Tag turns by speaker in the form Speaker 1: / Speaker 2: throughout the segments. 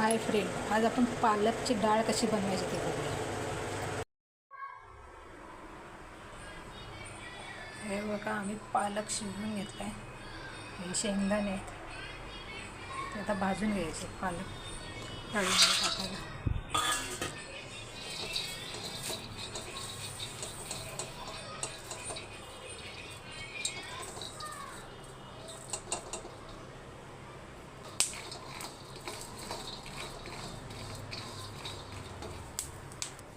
Speaker 1: Hi friend, आज आपण पालकची डाळ कशी बनवायची ते बघूया. हे बघा, आम्ही पालक शिजवून घेतला आहे. हे शेंगदाणे आहेत, ते आता भाजून घ्यायचे. पालक डाळीमध्ये टाकायला.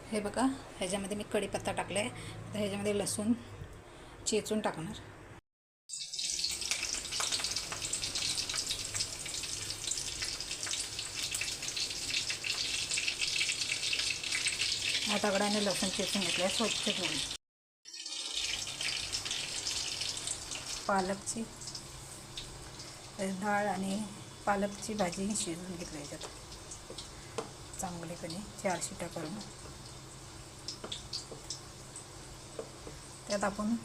Speaker 1: हे बघा, ह्याच्यामध्ये मी कढीपत्ता टाकला आहे. आता ह्याच्यामध्ये लसूण चेचून टाकणार. ह्या दगडाने लसूण चेचून घेतलं आहे, स्वच्छ धुवून. पालकची डाळ आणि पालकची भाजी शिजवून घेतली. ह्याच्यात चांगलीपणे 4 शिट्या करून त्यात आपण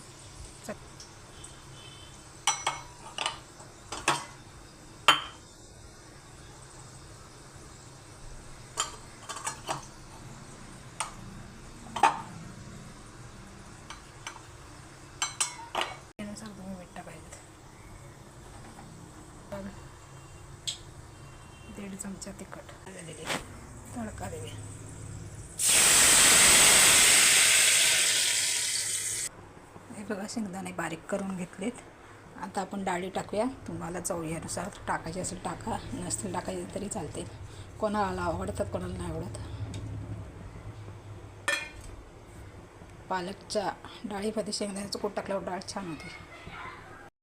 Speaker 1: तुम्ही मीठ टाकायचं. 1.5 चमचा तिखट तडका देऊया. हे बघा, शेंगदाणे बारीक करून घेतलेत. आता आपण डाळी टाकूया. तुम्हाला चवीनुसार टाकायची असेल टाका, नसतील टाकायचे तरी चालते. कोणाला आवडतात, कोणाला नाही आवडत. पालकच्या डाळीमध्ये शेंगदाण्याचं कूट टाकल्यावर डाळ छान होते.